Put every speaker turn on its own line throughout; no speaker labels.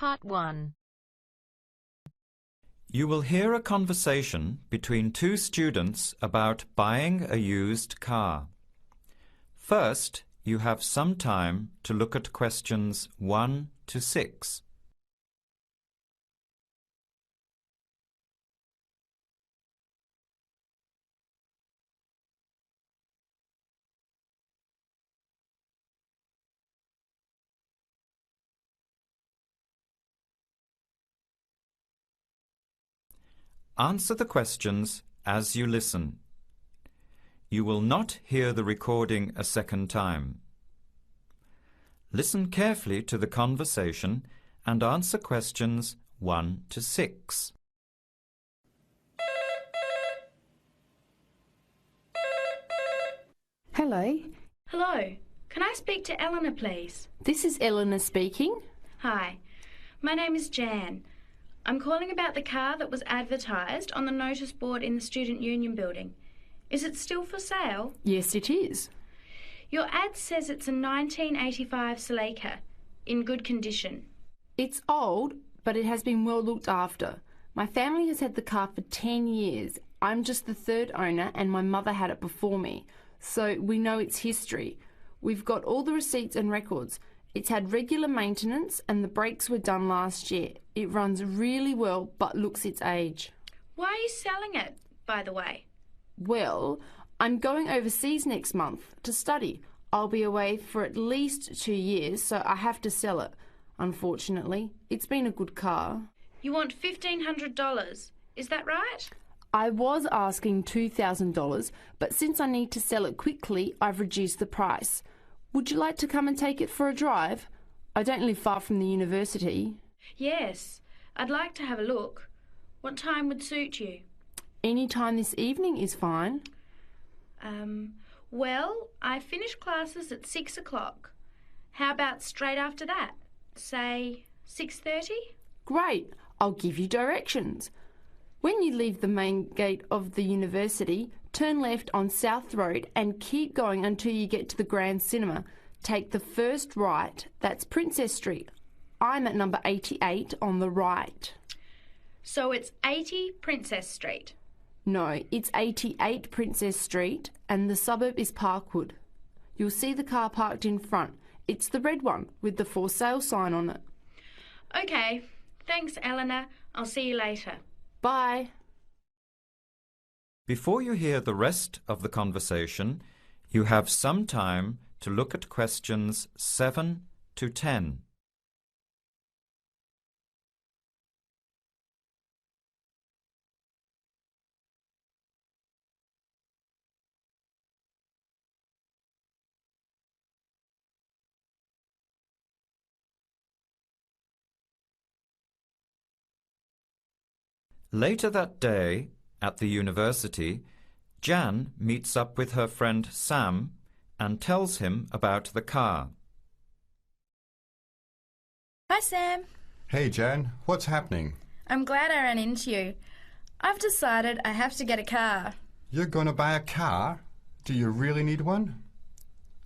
Part 1.
You will hear a conversation between two students about buying a used car. First, you have some time to look at questions 1 to 6. Answer the questions as you listen. You will not hear the recording a second time. Listen carefully to the conversation and answer questions 1 to 6.
Hello,
Hello. Can I speak to Eleanor, please?
this is Eleanor speaking.
Hi. My name is Jan. I'm calling about the car that was advertised on the notice board in the Student Union building. Is it still for sale?
Yes, it is.
Your ad says it's a 1985 Celica, in good condition.
It's old, but it has been well looked after. My family has had the car for 10 years. I'm just the third owner and my mother had it before me, so we know its history. We've got all the receipts and records. It's had regular maintenance and the brakes were done last year. It runs really well but looks its age.
Why are you selling it, by the way?
Well, I'm going overseas next month to study. I'll be away for at least 2 years, so I have to sell it. Unfortunately, it's been a good car.
You want $1,500, is that right?
I was asking $2,000, but since I need to sell it quickly, I've reduced the price. Would you like to come and take it for a drive? I don't live far from the university.
Yes, I'd like to have a look. What time would suit you?
Any time this evening is fine.
Well, I finish classes at 6 o'clock. How about straight after that? Say 6:30?
Great, I'll give you directions. When you leave the main gate of the university, turn left on South Road and keep going until you get to the Grand Cinema. Take the first right, that's Princess Street. I'm at number 88 on the right.
So it's 80 Princess Street.
No, it's 88 Princess Street and the suburb is Parkwood. You'll see the car parked in front. It's the red one with the for sale sign on it.
Okay, thanks Eleanor. I'll see you later.
Bye.
Before you hear the rest of the conversation, you have some time to look at questions 7 to 10. Later that day, at the university, Jan meets up with her friend Sam and tells him about the car.
Hi, Sam.
Hey, Jan. What's happening?
I'm glad I ran into you. I've decided I have to get a car.
You're going to buy a car? Do you really need one?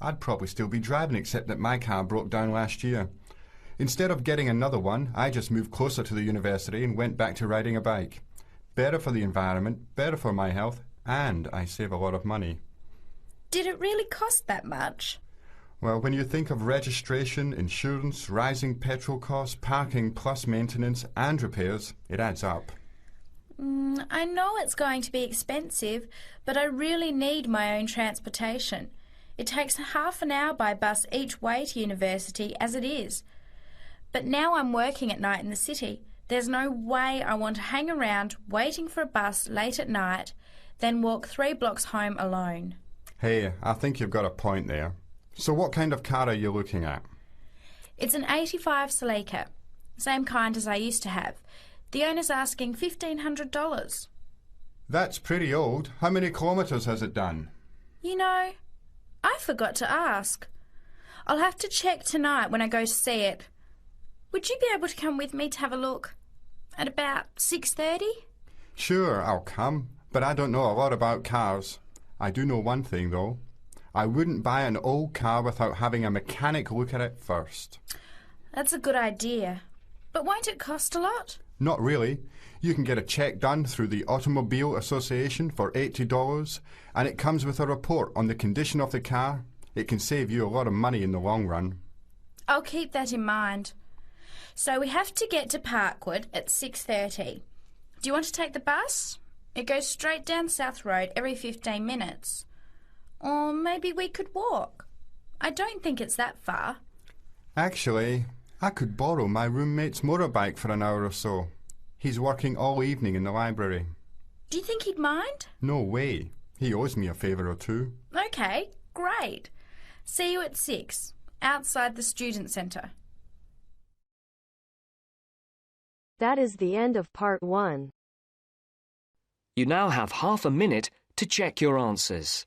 I'd probably still be driving, except that my car broke down last year. Instead of getting another one, I just moved closer to the university and went back to riding a bike. Better for the environment, better for my health, and I save a lot of money.
Did it really cost that much?
Well, when you think of registration, insurance, rising petrol costs, parking plus maintenance and repairs, it adds up.
I know it's going to be expensive, but I really need my own transportation. It takes half an hour by bus each way to university as it is. But now I'm working at night in the city. There's no way I want to hang around waiting for a bus late at night, then walk 3 blocks home alone.
Hey, I think you've got a point there. So what kind of car are you looking at?
It's an 85 Celica, same kind as I used to have. The owner's asking $1,500.
That's pretty old. How many kilometres has it done?
You know, I forgot to ask. I'll have to check tonight when I go to see it. Would you be able to come with me to have a look? At about 6:30?
Sure, I'll come, but I don't know a lot about cars. I do know one thing, though. I wouldn't buy an old car without having a mechanic look at it first.
That's a good idea. But won't it cost a lot?
Not really. You can get a check done through the Automobile Association for $80, and it comes with a report on the condition of the car. It can save you a lot of money in the long run.
I'll keep that in mind. So we have to get to Parkwood at 6:30. Do you want to take the bus? It goes straight down South Road every 15 minutes. Or maybe we could walk. I don't think it's that far.
Actually, I could borrow my roommate's motorbike for an hour or so. He's working all evening in the library.
Do you think he'd mind?
No way. He owes me a favour or two.
OK, great. See you at 6, outside the student centre.
That is the end of part 1.
You now have half a minute to check your answers.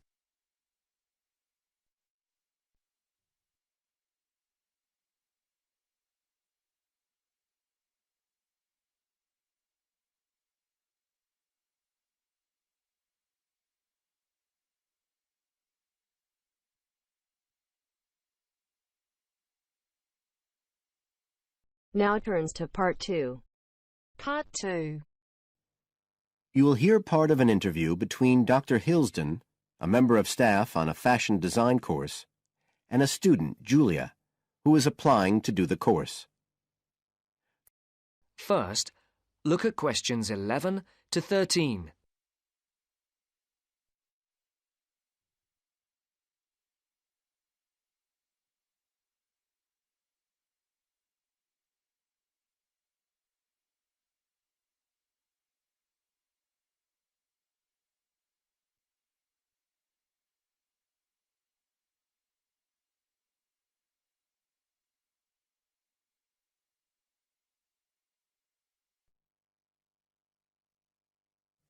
Now turns to part 2. Part 2.
You will hear part of an interview between Dr. Hilsden, a member of staff on a fashion design course, and a student, Julia, who is applying to do the course.
First, look at questions 11 to 13.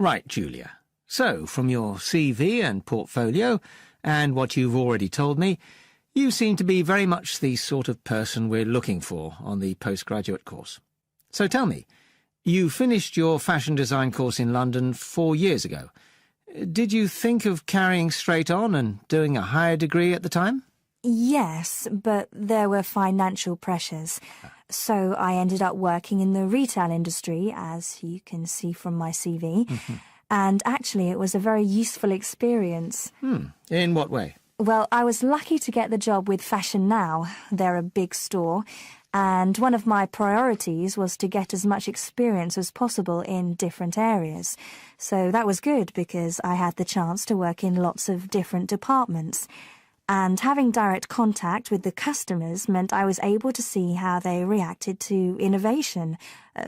Right, Julia. So, from your CV and portfolio, and what you've already told me, you seem to be very much the sort of person we're looking for on the postgraduate course. So tell me, you finished your fashion design course in London 4 years ago. Did you think of carrying straight on and doing a higher degree at the time?
Yes, but there were financial pressures. So I ended up working in the retail industry, as you can see from my CV. And actually, it was a very useful experience.
In what way?
Well, I was lucky to get the job with Fashion Now. They're a big store. And one of my priorities was to get as much experience as possible in different areas. So that was good because I had the chance to work in lots of different departments. And having direct contact with the customers meant I was able to see how they reacted to innovation,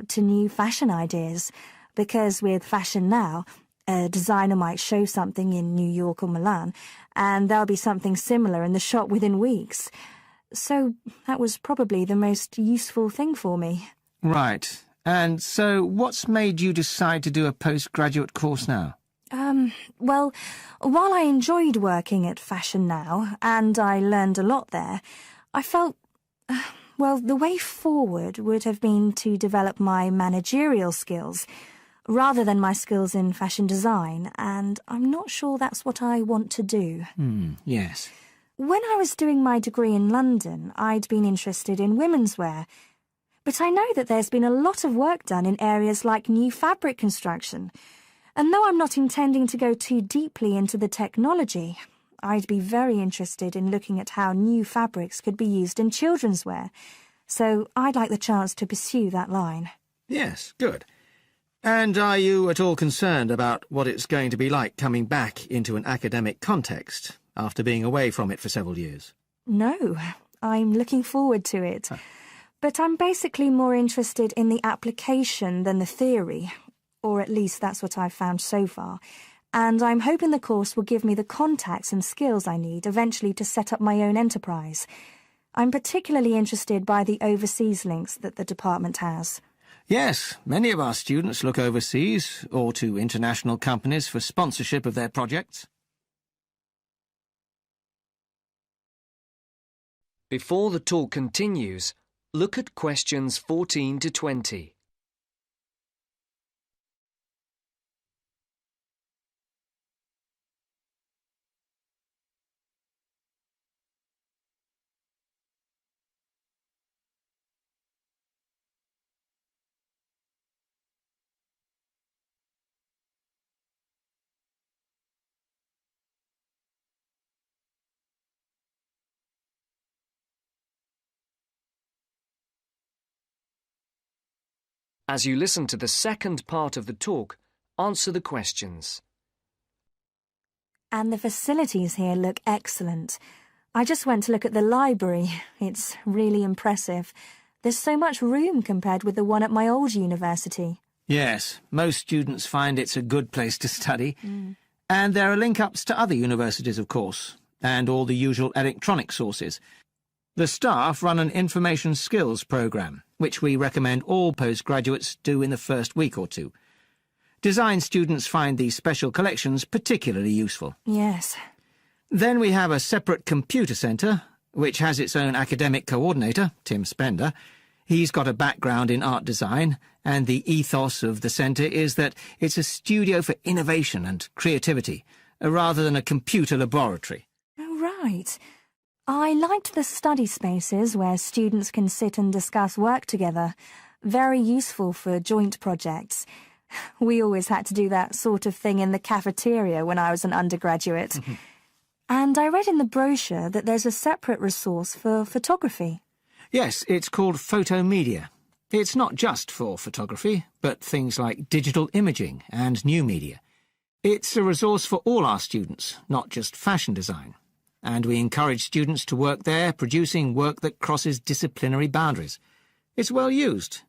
to new fashion ideas. Because with Fashion Now, a designer might show something in New York or Milan, and there'll be something similar in the shop within weeks. So that was probably the most useful thing for me.
Right. And so what's made you decide to do a postgraduate course now?
Well, while I enjoyed working at Fashion Now, and I learned a lot there, I felt, the way forward would have been to develop my managerial skills, rather than my skills in fashion design, and I'm not sure that's what I want to do.
Yes.
When I was doing my degree in London, I'd been interested in women's wear, but I know that there's been a lot of work done in areas like new fabric construction. And though I'm not intending to go too deeply into the technology, I'd be very interested in looking at how new fabrics could be used in children's wear. So I'd like the chance to pursue that line.
Yes, good. And are you at all concerned about what it's going to be like coming back into an academic context after being away from it for several years?
No, I'm looking forward to it. But I'm basically more interested in the application than the theory. Or at least that's what I've found so far, and I'm hoping the course will give me the contacts and skills I need eventually to set up my own enterprise. I'm particularly interested by the overseas links that the department has.
Yes, many of our students look overseas or to international companies for sponsorship of their projects.
Before the talk continues, look at questions 14 to 20. As you listen to the second part of the talk, answer the questions.
And the facilities here look excellent. I just went to look at the library. It's really impressive. There's so much room compared with the one at my old university.
Yes, most students find it's a good place to study. And there are link-ups to other universities, of course, and all the usual electronic sources. The staff run an information skills programme, which we recommend all postgraduates do in the first week or two. Design students find these special collections particularly useful.
Yes.
Then we have a separate computer centre, which has its own academic coordinator, Tim Spender. He's got a background in art design, and the ethos of the centre is that it's a studio for innovation and creativity, rather than a computer laboratory.
Oh, right. I liked the study spaces where students can sit and discuss work together. Very useful for joint projects. We always had to do that sort of thing in the cafeteria when I was an undergraduate. And I read in the brochure that there's a separate resource for photography.
Yes, it's called Photomedia. It's not just for photography, but things like digital imaging and new media. It's a resource for all our students, not just fashion design. And we encourage students to work there, producing work that crosses disciplinary boundaries. It's well used.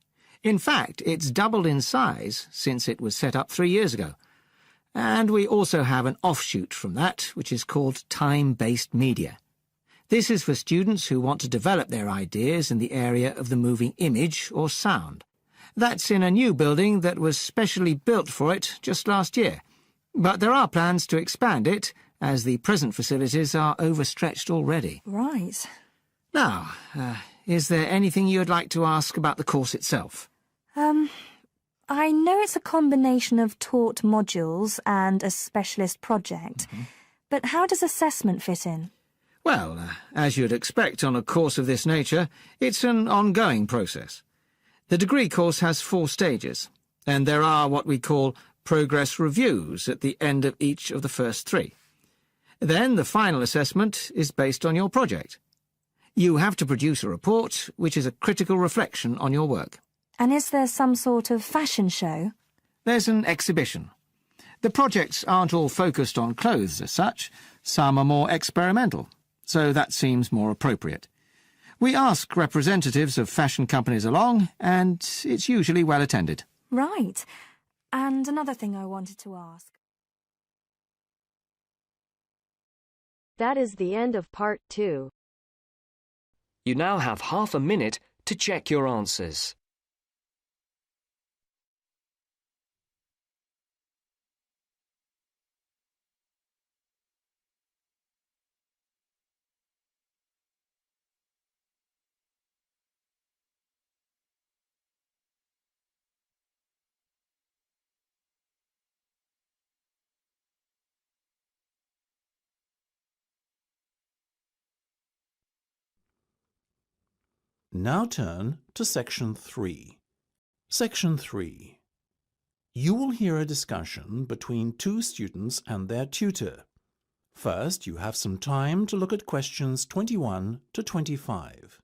In fact, it's doubled in size since it was set up 3 years ago. And we also have an offshoot from that, which is called time-based media. This is for students who want to develop their ideas in the area of the moving image or sound. That's in a new building that was specially built for it just last year. But there are plans to expand it, as the present facilities are overstretched already.
Right.
Now, is there anything you'd like to ask about the course itself?
I know it's a combination of taught modules and a specialist project, but how does assessment fit in?
Well, as you'd expect on a course of this nature, it's an ongoing process. The degree course has 4 stages, and there are what we call progress reviews at the end of each of the first 3. Then the final assessment is based on your project. You have to produce a report, which is a critical reflection on your work.
And is there some sort of fashion show?
There's an exhibition. The projects aren't all focused on clothes as such. Some are more experimental, so that seems more appropriate. We ask representatives of fashion companies along, and it's usually well attended.
Right. And another thing I wanted to ask.
That is the end of part 2.
You now have half a minute to check your answers.
Now turn to Section 3. Section 3. You will hear a discussion between 2 students and their tutor. First, you have some time to look at questions 21 to 25.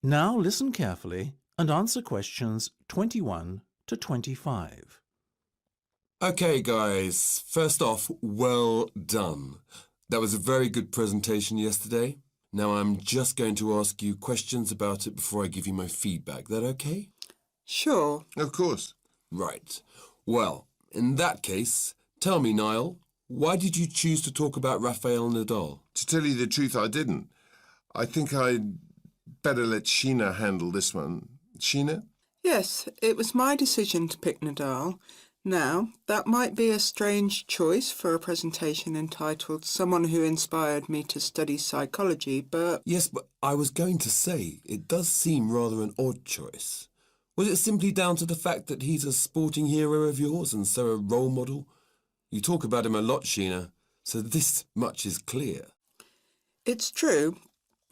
Now listen carefully and answer questions 21 to 25.
Okay, guys. First off, well done. That was a very good presentation yesterday. Now I'm just going to ask you questions about it before I give you my feedback. That okay?
Sure.
Of course. Right. Well, in that case, tell me, Niall, why did you choose to talk about Rafael Nadal?
To tell you the truth, I didn't. I think I'd better let Sheena handle this one. Sheena?
Yes, it was my decision to pick Nadal. Now, that might be a strange choice for a presentation entitled Someone Who Inspired Me to Study Psychology, but...
Yes, but I was going to say, it does seem rather an odd choice. Was it simply down to the fact that he's a sporting hero of yours and so a role model? You talk about him a lot, Sheena, so this much is clear.
It's true,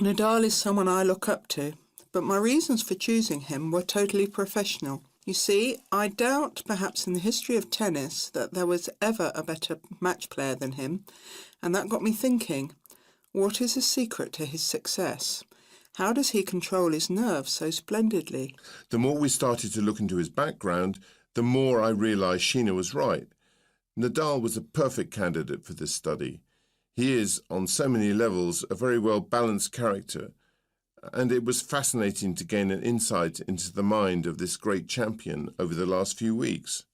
Nadal is someone I look up to, but my reasons for choosing him were totally professional. You see, I doubt perhaps in the history of tennis that there was ever a better match player than him, and that got me thinking, what is the secret to his success? How does he control his nerves so splendidly?
The more we started to look into his background, the more I realised Sheena was right. Nadal was a perfect candidate for this study. He is, on so many levels, a very well-balanced character, and it was fascinating to gain an insight into the mind of this great champion over the last few weeks.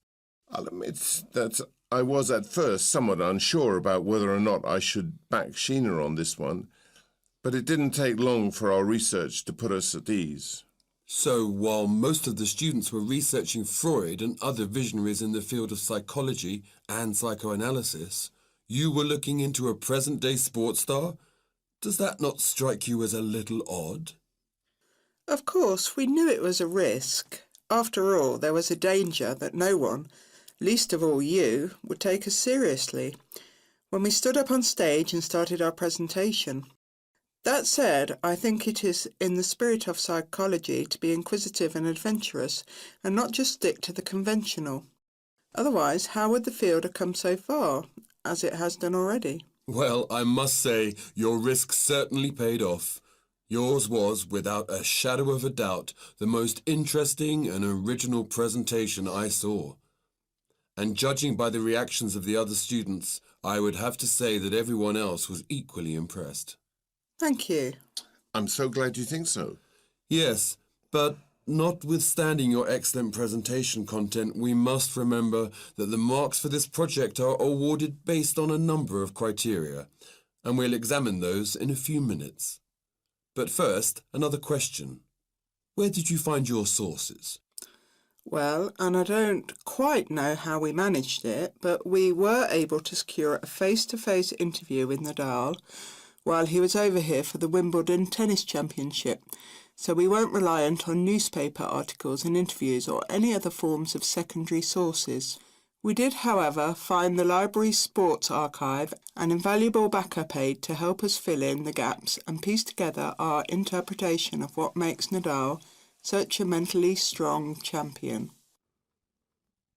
I'll admit that I was at first somewhat unsure about whether or not I should back Sheena on this one, but it didn't take long for our research to put us at ease.
So, while most of the students were researching Freud and other visionaries in the field of psychology and psychoanalysis, you were looking into a present-day sports star? Does that not strike you as a little odd?
Of course, we knew it was a risk. After all, there was a danger that no one, least of all you, would take us seriously when we stood up on stage and started our presentation. That said, I think it is in the spirit of psychology to be inquisitive and adventurous and not just stick to the conventional. Otherwise, how would the field have come so far, as it has done already?
Well, I must say, your risk certainly paid off. Yours was, without a shadow of a doubt, the most interesting and original presentation I saw. And judging by the reactions of the other students, I would have to say that everyone else was equally impressed.
Thank you.
I'm so glad you think so.
Yes, but notwithstanding your excellent presentation content, we must remember that the marks for this project are awarded based on a number of criteria, and we'll examine those in a few minutes. But first, another question. Where did you find your sources?
Well, and I don't quite know how we managed it, but we were able to secure a face-to-face interview with Nadal while he was over here for the Wimbledon Tennis Championship, so we weren't reliant on newspaper articles and interviews or any other forms of secondary sources. We did, however, find the library's sports archive an invaluable backup aid to help us fill in the gaps and piece together our interpretation of what makes Nadal such a mentally strong champion.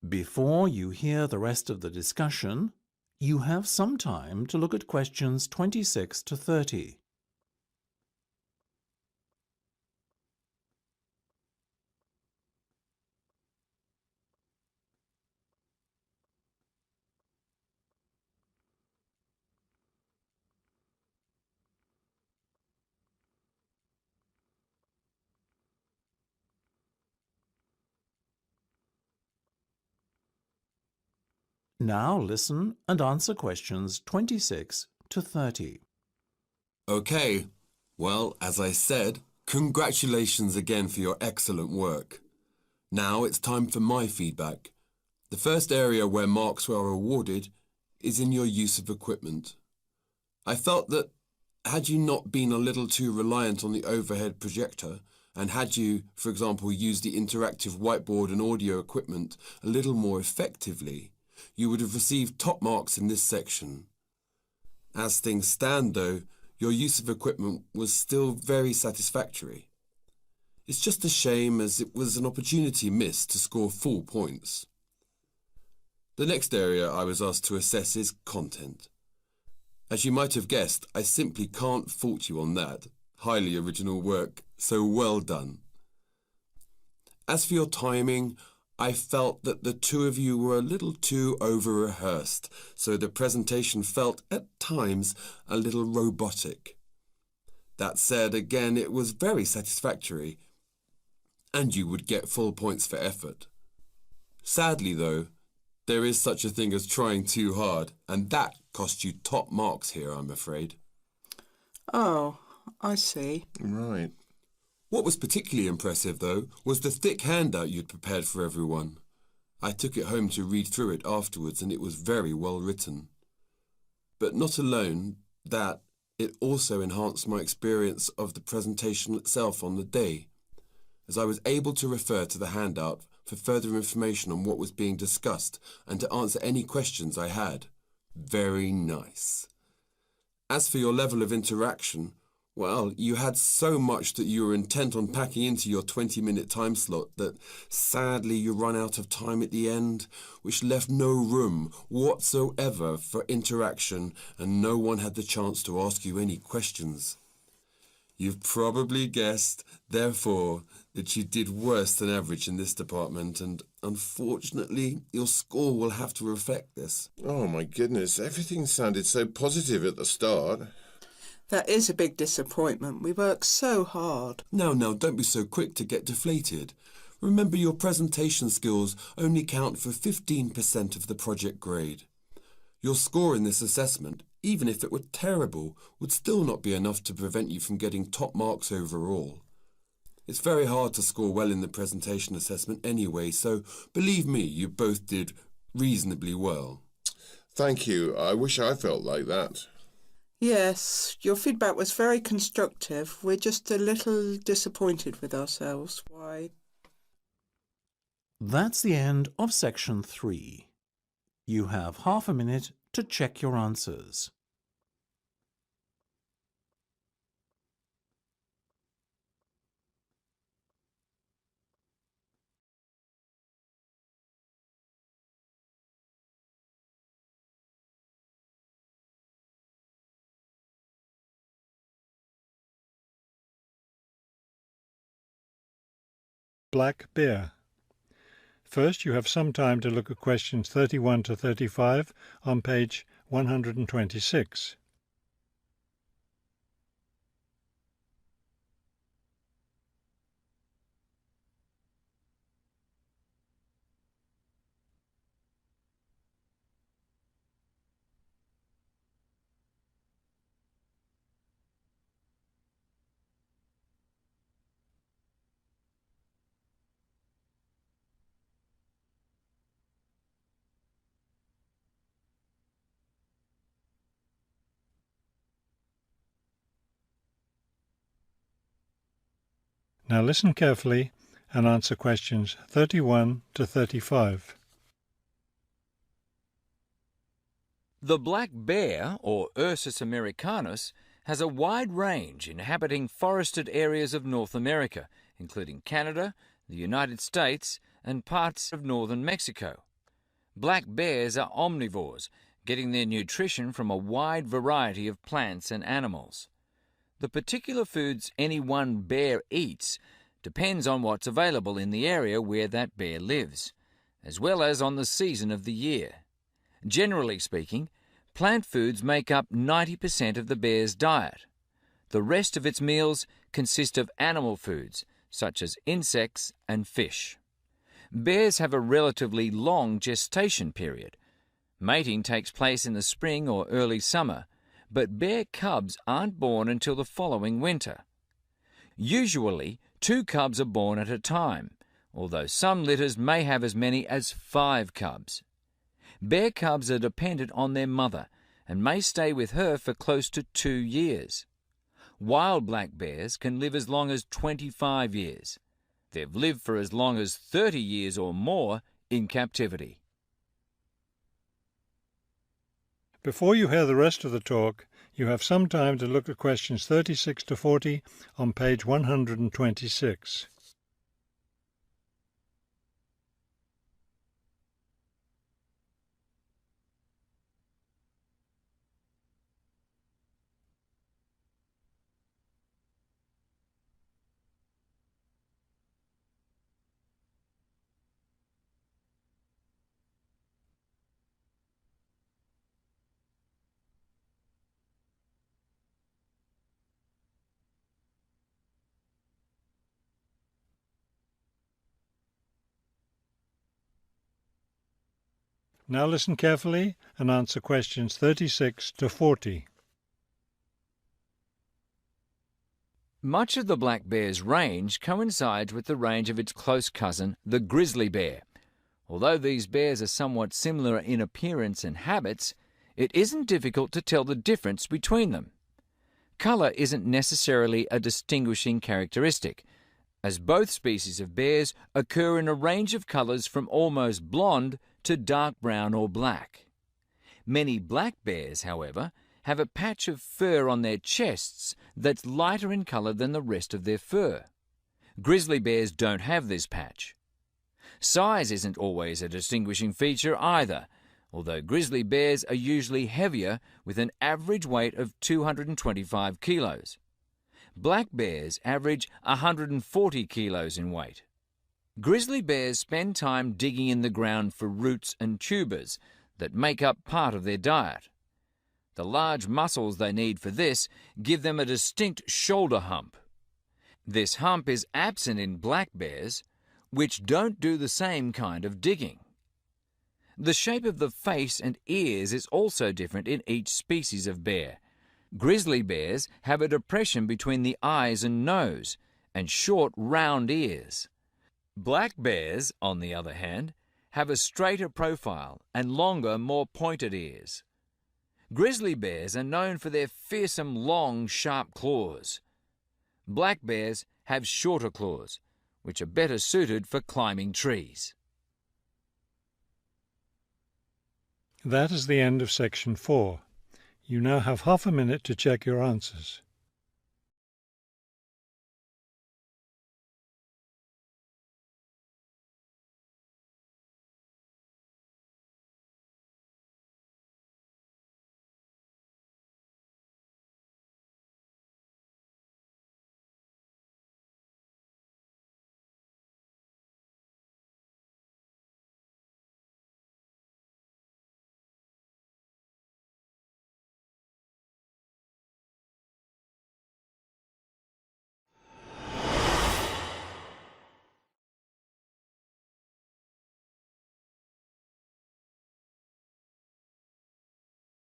Before you hear the rest of the discussion, you have some time to look at questions 26 to 30. Now listen and answer questions 26 to 30.
Okay, well, as I said, congratulations again for your excellent work. Now it's time for my feedback. The first area where marks were awarded is in your use of equipment. I felt that had you not been a little too reliant on the overhead projector, and had you, for example, used the interactive whiteboard and audio equipment a little more effectively, you would have received top marks in this section. As things stand, though, your use of equipment was still very satisfactory. It's just a shame as it was an opportunity missed to score full points. The next area I was asked to assess is content. As you might have guessed, I simply can't fault you on that. Highly original work, so well done. As for your timing, I felt that the two of you were a little too over-rehearsed, so the presentation felt, at times, a little robotic. That said, again, it was very satisfactory, and you would get full points for effort. Sadly, though, there is such a thing as trying too hard, and that cost you top marks here, I'm afraid.
Oh, I see.
Right.
What was particularly impressive, though, was the thick handout you'd prepared for everyone. I took it home to read through it afterwards, and it was very well written. But not alone that, it also enhanced my experience of the presentation itself on the day, as I was able to refer to the handout for further information on what was being discussed and to answer any questions I had. Very nice. As for your level of interaction, well, you had so much that you were intent on packing into your 20-minute time slot that sadly you run out of time at the end, which left no room whatsoever for interaction and no one had the chance to ask you any questions. You've probably guessed, therefore, that you did worse than average in this department and unfortunately your score will have to reflect this.
Oh my goodness, everything sounded so positive at the start.
That is a big disappointment. We worked so hard.
Now, don't be so quick to get deflated. Remember, your presentation skills only count for 15% of the project grade. Your score in this assessment, even if it were terrible, would still not be enough to prevent you from getting top marks overall. It's very hard to score well in the presentation assessment anyway, so believe me, you both did reasonably well.
Thank you. I wish I felt like that.
Yes, your feedback was very constructive. We're just a little disappointed with ourselves. Why?
That's the end of section 3. You have half a minute to check your answers.
Black bear. First, you have some time to look at questions 31 to 35 on page 126. Now listen carefully and answer questions 31 to 35.
The black bear, or Ursus americanus, has a wide range inhabiting forested areas of North America, including Canada, the United States, and parts of northern Mexico. Black bears are omnivores, getting their nutrition from a wide variety of plants and animals. The particular foods any one bear eats depends on what's available in the area where that bear lives, as well as on the season of the year. Generally speaking, plant foods make up 90% of the bear's diet. The rest of its meals consist of animal foods, such as insects and fish. Bears have a relatively long gestation period. Mating takes place in the spring or early summer, but bear cubs aren't born until the following winter. Usually, 2 cubs are born at a time, although some litters may have as many as 5 cubs. Bear cubs are dependent on their mother and may stay with her for close to 2 years. Wild black bears can live as long as 25 years. They've lived for as long as 30 years or more in captivity.
Before you hear the rest of the talk, you have some time to look at questions 36 to 40 on page 126. Now listen carefully and answer questions 36 to 40.
Much of the black bear's range coincides with the range of its close cousin, the grizzly bear. Although these bears are somewhat similar in appearance and habits, it isn't difficult to tell the difference between them. Colour isn't necessarily a distinguishing characteristic, as both species of bears occur in a range of colours from almost blonde to dark brown or black. Many black bears, however, have a patch of fur on their chests that's lighter in colour than the rest of their fur. Grizzly bears don't have this patch. Size isn't always a distinguishing feature either, although grizzly bears are usually heavier with an average weight of 225 kilos. Black bears average 140 kilos in weight. Grizzly bears spend time digging in the ground for roots and tubers that make up part of their diet. The large muscles they need for this give them a distinct shoulder hump. This hump is absent in black bears, which don't do the same kind of digging. The shape of the face and ears is also different in each species of bear. Grizzly bears have a depression between the eyes and nose, and short, round ears. Black bears, on the other hand, have a straighter profile and longer, more pointed ears. Grizzly bears are known for their fearsome, long, sharp claws. Black bears have shorter claws, which are better suited for climbing trees.
That is the end of section 4. You now have half a minute to check your answers.